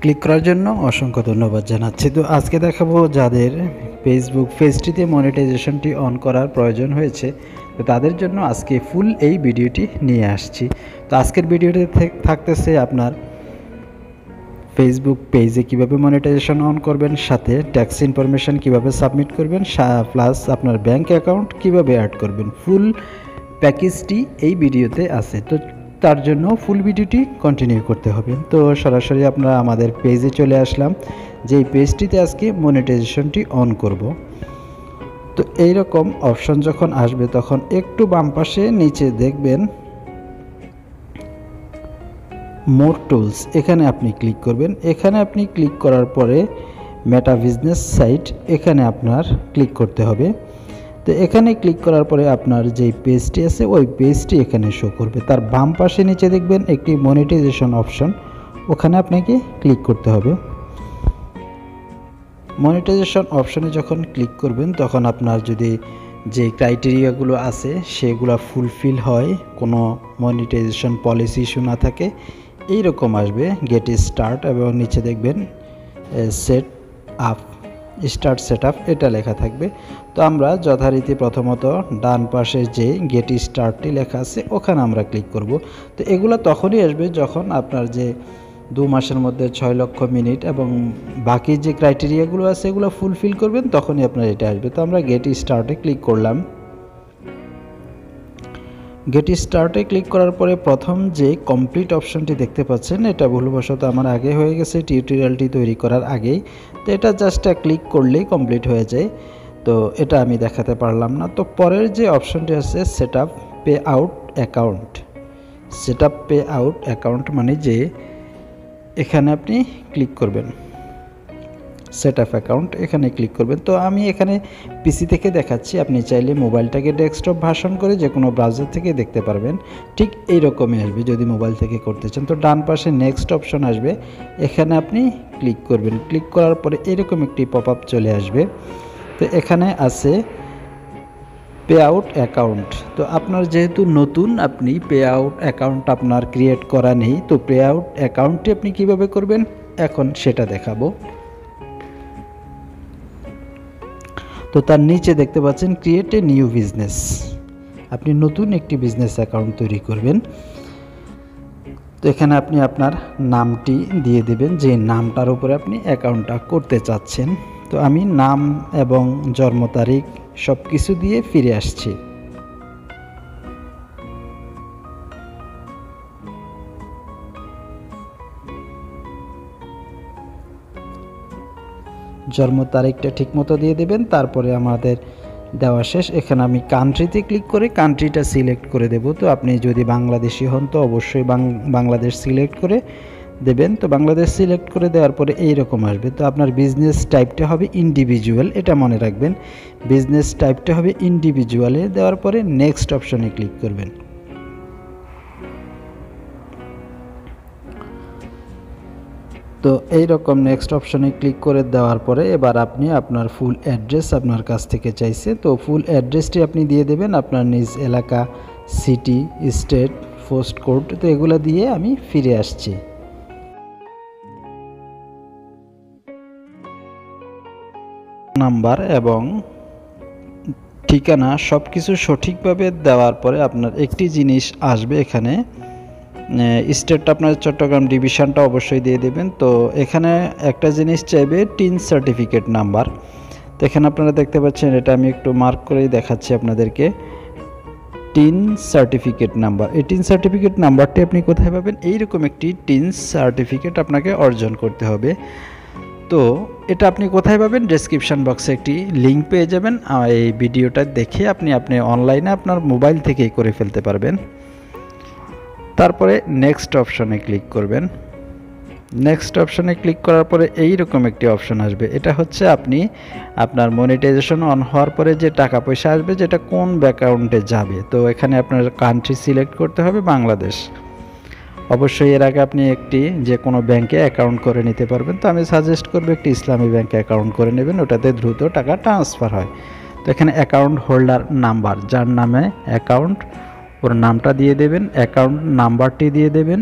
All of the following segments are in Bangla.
ক্লিক করার জন্য অসংখ্য ধন্যবাদ জানাচ্ছি। তো আজকে দেখাবো যাদের ফেসবুক পেজটিতে মনিটাইজেশনটি অন করার প্রয়োজন হয়েছে, তো তাদের জন্য আজকে ফুল এই ভিডিওটি নিয়ে আসছি। তো আজকের ভিডিওতে থাকতেছে আপনার ফেসবুক পেজে কিভাবে মনিটাইজেশন অন করবেন, সাথে ট্যাক্স ইনফরমেশন কিভাবে সাবমিট করবেন, প্লাস আপনার ব্যাংক অ্যাকাউন্ট কিভাবে অ্যাড করবেন। ফুল প্যাকেজটি এই ভিডিওতে আছে, তো তার জন্য ফুল ভিডিওটি কন্টিনিউ করতে হবে। তো সরাসরি আমরা আমাদের পেজে চলে আসলাম, যেই পেজটিতে আজকে মনিটাইজেশনটি অন করব। তো এইরকম অপশন যখন আসবে তখন একটু বাম পাশে নিচে দেখবেন মোর টুলস, এখানে আপনি ক্লিক করবেন। এখানে আপনি ক্লিক করার পরে মেটা বিজনেস সাইট, এখানে আপনার ক্লিক করতে হবে। তো এখানে ক্লিক করার পরে আপনার যেই পেজটি আছে ওই পেজটি এখানে শো করবে। তার বাম পাশে নিচে দেখবেন একটি মনিটাইজেশন অপশন, ওখানে আপনাকে ক্লিক করতে হবে। মনিটাইজেশন অপশনে যখন ক্লিক করবেন তখন আপনার যদি যে ক্রাইটেরিয়াগুলো আছে সেগুলো ফুলফিল হয়, কোনো মনিটাইজেশন পলিসি ইস্যু না থাকে, এইরকম আসবে গেট স্টার্ট, এবং নিচে দেখবেন set up, start set up এটা লেখা থাকবে। তো আমরা যথারীতি প্রথমত ডান পাশে যে গেট স্টার্টটি লেখা আছে ওখানে আমরা ক্লিক করব। তো এগুলো তখনই আসবে যখন আপনার যে 2 মাসের মধ্যে 6 লক্ষ মিনিট এবং বাকি যে ক্রাইটেরিয়াগুলো আছে এগুলো ফুলফিল করবেন, তখনই আপনার এটা আসবে। তো আমরা গেট স্টার্টে ক্লিক করলাম। গেট স্টার্টে ক্লিক করার পরে প্রথম যে কমপ্লিট অপশনটি দেখতে পাচ্ছেন, এটা ভুলবশত আমার আগে হয়ে গেছে টিউটোরিয়ালটি তৈরি করার আগেই। তো এটা জাস্ট ক্লিক করলেই কমপ্লিট হয়ে যায়, তো এটা আমি দেখাতে পারলাম না। তো পরের যে অপশনটি আছে set up pay out account, set up pay out account মানে যে এখানে আপনি ক্লিক করবেন সেট আপ অ্যাকাউন্ট, এখানে ক্লিক করবেন। তো আমি এখানে পিসি থেকে দেখাচ্ছি, আপনি চাইলে মোবাইলটাকে ডেস্কটপ ভার্সন করে যে কোনো ব্রাউজার থেকে দেখতে পারবেন। ঠিক এইরকমই আসবে যদি মোবাইল থেকে করতে চান। তো ডান পাশে নেক্সট অপশন আসবে, এখানে আপনি ক্লিক করবেন। ক্লিক করার পরে এরকম একটি পপ আপ চলে আসবে। তো এখানে আছে পে আউট অ্যাকাউন্ট। তো আপনার যেহেতু নতুন, আপনি পে আউট অ্যাকাউন্ট আপনার ক্রিয়েট করা নেই, তো পে আউট অ্যাকাউন্টটি আপনি কিভাবে করবেন এখন সেটা দেখাবো। তো তার নিচে দেখতে পাচ্ছেন ক্রিয়েট এ নিউ বিজনেস, আপনি নতুন একটি বিজনেস অ্যাকাউন্ট তৈরি করবেন। তো এখানে আপনি আপনার নামটি দিয়ে দেবেন, যে নামটার উপরে আপনি অ্যাকাউন্টটা করতে চাচ্ছেন। তো আমি নাম এবং জন্ম তারিখ সব কিছু দিয়ে ফিরে আসছি। জন্ম তারিখটা ঠিকমতো দিয়ে দেবেন। তারপরে আমাদের দেওয়া শেষ। এখানে আমি কান্ট্রিতে ক্লিক করে কান্ট্রিটা সিলেক্ট করে দেব। তো আপনি যদি বাংলাদেশি হন তো অবশ্যই বাংলাদেশ সিলেক্ট করে দেবেন। তো বাংলাদেশ সিলেক্ট করে দেওয়ার পরে এইরকম আসবে। তো আপনার বিজনেস টাইপটা হবে ইন্ডিভিজুয়াল, এটা মনে রাখবেন, বিজনেস টাইপটা হবে ইন্ডিভিজুয়ালে। দেওয়ার পরে নেক্সট অপশনে ক্লিক করবেন। তো এইরকম নেক্সট অপশনে ক্লিক করে দেওয়ার পরে এবার আপনি আপনার ফুল অ্যাড্রেস আপনার কাছ থেকে চাইছে, তো ফুল অ্যাড্রেসটি আপনি দিয়ে দেবেন, আপনার নিজ এলাকা, সিটি, স্টেট, পোস্ট কোড। তো এগুলো দিয়ে আমি ফিরে আসছি। নাম্বার এবং ঠিকানা সব কিছু সঠিকভাবে দেওয়ার পরে আপনার একটি জিনিস আসবে, এখানে স্টেটটা আপনার চট্টগ্রাম, ডিভিশনটা অবশ্যই দিয়ে দেবেন। তো এখানে একটা জিনিস চাইবে টিন সার্টিফিকেট নাম্বার। তো এখানে আপনারা দেখতে পাচ্ছেন, এটা আমি একটু মার্ক করেই দেখাচ্ছি আপনাদেরকে, টিন সার্টিফিকেট নাম্বার। এই টিন সার্টিফিকেট নাম্বারটি আপনি কোথায় পাবেন, এইরকম একটি টিন সার্টিফিকেট আপনাকে অর্জন করতে হবে। তো এটা আপনি কোথায় পাবেন, ডেসক্রিপশন বক্সে একটি লিঙ্ক পেয়ে যাবেন। এই ভিডিওটা দেখে আপনি অনলাইনে আপনার মোবাইল থেকেই করে ফেলতে পারবেন। তারপরে নেক্সট অপশনে ক্লিক করবেন। নেক্সট অপশনে ক্লিক করার পরে এইরকম একটি অপশন আসবে, এটা হচ্ছে আপনি আপনার মনিটাইজেশন অন হওয়ার পরে যে টাকা পয়সা আসবে যেটা কোন অ্যাকাউন্টে যাবে। তো এখানে আপনার কান্ট্রি সিলেক্ট করতে হবে বাংলাদেশ। অবশ্যই এর আগে আপনি একটি যে কোনো ব্যাংকে অ্যাকাউন্ট করে নিতে পারবেন। তো আমি সাজেস্ট করব একটি ইসলামী ব্যাংকে অ্যাকাউন্ট করে নেবেন, ওটাতে দ্রুত টাকা ট্রান্সফার হয়। তো এখানে অ্যাকাউন্ট হোল্ডার নাম্বার, যার নামে অ্যাকাউন্ট ওর নামটা দিয়ে দেবেন, অ্যাকাউন্ট নাম্বারটি দিয়ে দেবেন,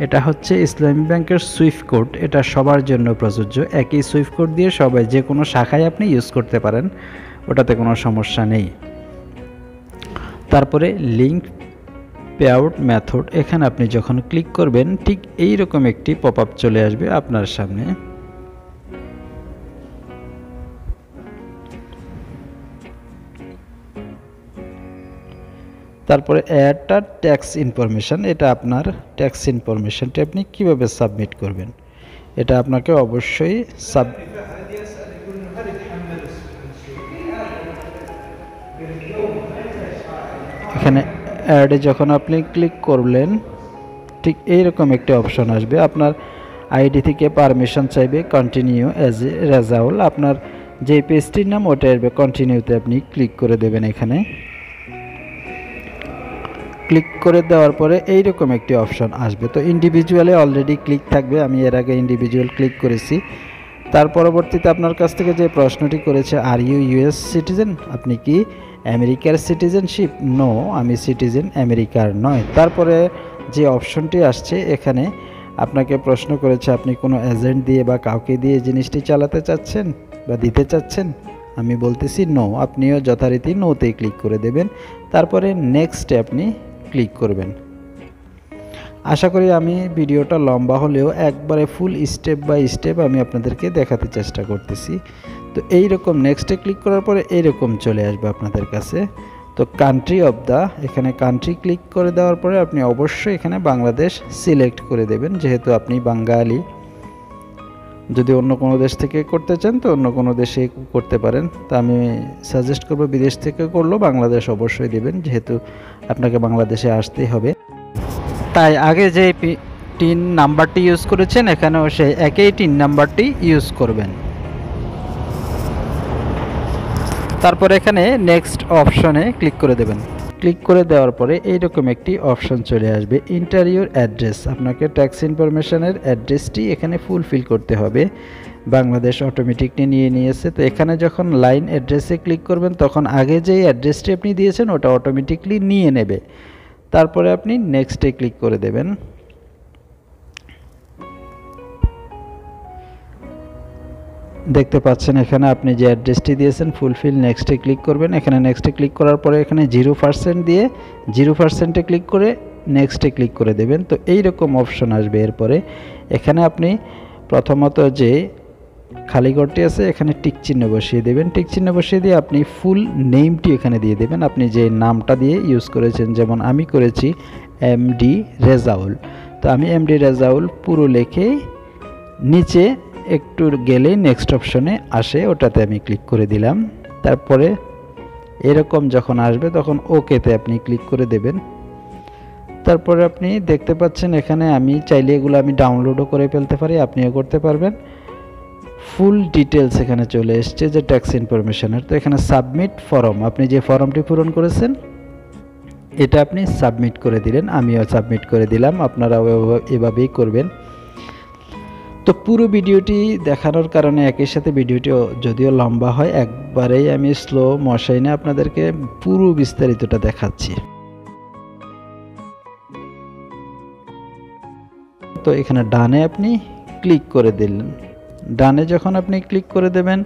এটা হচ্ছে ইসলামী ব্যাংকের সুইফট কোড, এটা সবার জন্য প্রযোজ্য। একই সুইফট কোড দিয়ে সবাই যে কোনো শাখায় আপনি ইউজ করতে পারেন, ওটাতে কোনো সমস্যা নেই। তারপরে লিঙ্ক পে আউট মেথড, এখানে আপনি যখন ক্লিক করবেন ঠিক এই রকম একটি পপ আপ চলে আসবে আপনার সামনে। তারপরে অ্যাডটা ট্যাক্স ইনফরমেশন, এটা আপনার ট্যাক্স ইনফরমেশনটি আপনি কিভাবে সাবমিট করবেন, এটা আপনাকে অবশ্যই এখানে অ্যাডে যখন আপনি ক্লিক করলেন ঠিক এইরকম একটি অপশন আসবে। আপনার আইডি থেকে পারমিশন চাইবে, কন্টিনিউ অ্যাজ এ রেজাউল, আপনার যে পেজটির নাম ওটা আসবে, কন্টিনিউতে আপনি ক্লিক করে দেবেন। এখানে ক্লিক করে দেওয়ার পরে এইরকম একটি অপশন আসবে। তো ইন্ডিভিজুয়ালে অলরেডি ক্লিক থাকবে, আমি এর আগে ইন্ডিভিজুয়াল ক্লিক করেছি। তার পরবর্তীতে আপনার কাছ থেকে যে প্রশ্নটি করেছে, আর ইউ ইউএস সিটিজেন, আপনি কি আমেরিকার সিটিজেনশিপ? নো, আমি সিটিজেন আমেরিকার নয়। তারপরে যে অপশনটি আসছে এখানে আপনাকে প্রশ্ন করেছে আপনি কোনো এজেন্ট দিয়ে বা কাউকে দিয়ে জিনিসটি চালাতে চাচ্ছেন বা দিতে চাচ্ছেন, আমি বলতেছি নো, আপনিও যথারীতি নোতেই ক্লিক করে দেবেন। তারপরে নেক্সটে আপনি ক্লিক করবেন। আশা করি আমি ভিডিওটা লম্বা হলেও একবারে ফুল স্টেপ বাই স্টেপ আমি আপনাদেরকে দেখাতে চেষ্টা করতেছি। তো এই রকম নেক্সটে ক্লিক করার পরে এইরকম চলে আসবে আপনাদের কাছে। তো কান্ট্রি অফ দ্য, এখানে কান্ট্রি ক্লিক করে দেওয়ার পরে আপনি অবশ্যই এখানে বাংলাদেশ সিলেক্ট করে দেবেন, যেহেতু আপনি বাঙালি। যদি অন্য কোনো দেশ থেকে করতে চান তো অন্য কোনো দেশে করতে পারেন, তা আমি সাজেস্ট করব বিদেশ থেকে করলেও বাংলাদেশ অবশ্যই দেবেন, যেহেতু আপনাকে বাংলাদেশে আসতেই হবে। তাই আগে যে টিন নাম্বারটি ইউজ করেছেন এখানেও সেই একই টিন নাম্বারটি ইউজ করবেন। তারপর এখানে নেক্সট অপশনে ক্লিক করে দেবেন। ক্লিক করে দেওয়ার পরে এইরকম একটি অপশন চলে আসবে, এন্টার ইউর অ্যাড্রেস। আপনাকে ট্যাক্স ইনফরমেশনের অ্যাড্রেসটি এখানে ফুলফিল করতে হবে। বাংলাদেশ অটোমেটিকলি নিয়ে নিয়েছে। তো এখানে যখন লাইন অ্যাড্রেসে ক্লিক করবেন তখন আগে যেই অ্যাড্রেসটি আপনি দিয়েছেন ওটা অটোমেটিকলি নিয়ে নেবে। তারপরে আপনি নেক্সটে ক্লিক করে দেবেন। দেখতে পাচ্ছেন এখানে আপনি যে অ্যাড্রেসটি দিয়েছেন ফুলফিল, নেক্সটে ক্লিক করবেন। এখানে নেক্সটে ক্লিক করার পরে এখানে 0% দিয়ে 0%-এ ক্লিক করে নেক্সটে ক্লিক করে দেবেন। তো এই রকম অপশন আসবে। এরপরে এখানে আপনি প্রথমত যে খালি ঘরটি আছে এখানে টিক চিহ্ন বসিয়ে দেবেন। টিক চিহ্ন বসিয়ে দিয়ে আপনি ফুল নেমটি এখানে দিয়ে দেবেন, আপনি যে নামটা দিয়ে ইউজ করেছেন। যেমন আমি করেছি এমডি রেজাউল, তো আমি এমডি রেজাউল পুরো লিখে নিচে একটু গেলেই নেক্সট অপশনে আসে, ওটাতে আমি ক্লিক করে দিলাম। তারপরে এরকম যখন আসবে তখন ওকেতে আপনি ক্লিক করে দেবেন। তারপরে আপনি দেখতে পাচ্ছেন এখানে আমি চাইলে এগুলো আমি ডাউনলোডও করে ফেলতে পারি, আপনিও করতে পারবেন। ফুল ডিটেলস এখানে চলে এসছে যে ট্যাক্স ইনফরমেশনের। তো এখানে সাবমিট ফর্ম, আপনি যে ফর্মটি পূরণ করেছেন এটা আপনি সাবমিট করে দিলেন, আমিও সাবমিট করে দিলাম। আপনারাও এভাবেই করবেন। তো পুরো ভিডিওটি দেখানোর কারণে একই সাথে ভিডিওটি যদিও লম্বা হয়, একবারেই আমি স্লো মোশনে আপনাদেরকে পুরো বিস্তারিতটা দেখাচ্ছি। তো এখানে ডানে আপনি ক্লিক করে দিলেন। ডানে যখন আপনি ক্লিক করে দেবেন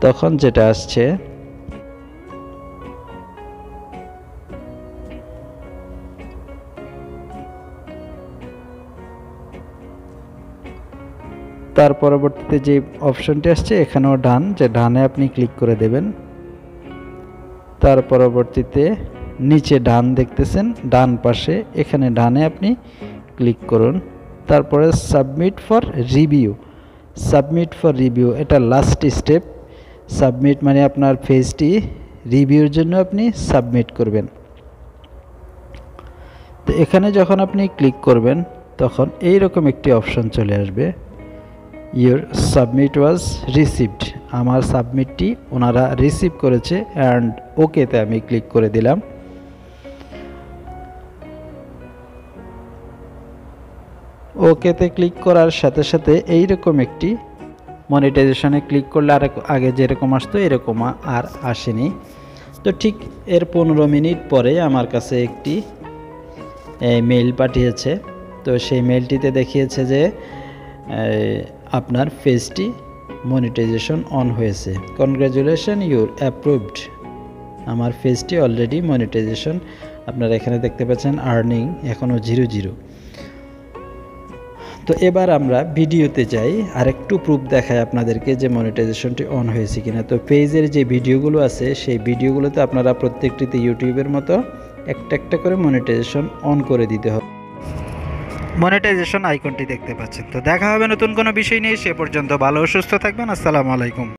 তখন যেটা আসছে তার পরবর্তীতে যে অপশনটি আসছে এখানেও ডান, যে ডানে আপনি ক্লিক করে দেবেন। তার পরবর্তীতে নিচে ডান দেখতেছেন, ডান পাশে এখানে ডানে আপনি ক্লিক করুন। তারপরে submit for review, submit for review এটা লাস্ট স্টেপ। সাবমিট মানে আপনার পেজটি রিভিউর জন্য আপনি সাবমিট করবেন। তো এখানে যখন আপনি ক্লিক করবেন তখন এই রকম একটি অপশন চলে আসবে, ইউর সাবমিট ওয়াজ রিসিভড, আমার সাবমিটটি ওনারা রিসিভ করেছে অ্যান্ড ওকেতে আমি ক্লিক করে দিলাম। ওকেতে ক্লিক করার সাথে সাথে এইরকম একটি মনিটাইজেশনে ক্লিক করলে আর আগে যেরকম আসতো এরকম আর আসেনি। তো ঠিক এর 15 মিনিট পরে আমার কাছে একটি মেইল পাঠিয়েছে। তো সেই মেলটিতে দেখিয়েছে যে আপনার পেজটি মনিটাইজেশন অন হয়েছে, কনগ্রাচুলেশন ইউর অ্যাপ্রুভড। আমার পেজটি অলরেডি মনিটাইজেশন, আপনারা এখানে দেখতে পাচ্ছেন আর্নিং এখনও 0 তো এবার আমরা ভিডিওতে যাই, আর একটু প্রুফ দেখাই আপনাদেরকে যে মনিটাইজেশনটি অন হয়েছে কিনা। তো পেজের যে ভিডিওগুলো আছে সেই ভিডিওগুলোতে আপনারা প্রত্যেকটিতে ইউটিউবের মতো একটা একটা করে মনিটাইজেশন অন করে দিতে হবে। মনিটাইজেশন আইকনটি দেখতে পাচ্ছেন। তো দেখা হবে নতুন কোনো বিষয় নিয়ে, সে পর্যন্ত ভালো ও সুস্থ থাকবেন। আসসালামু আলাইকুম।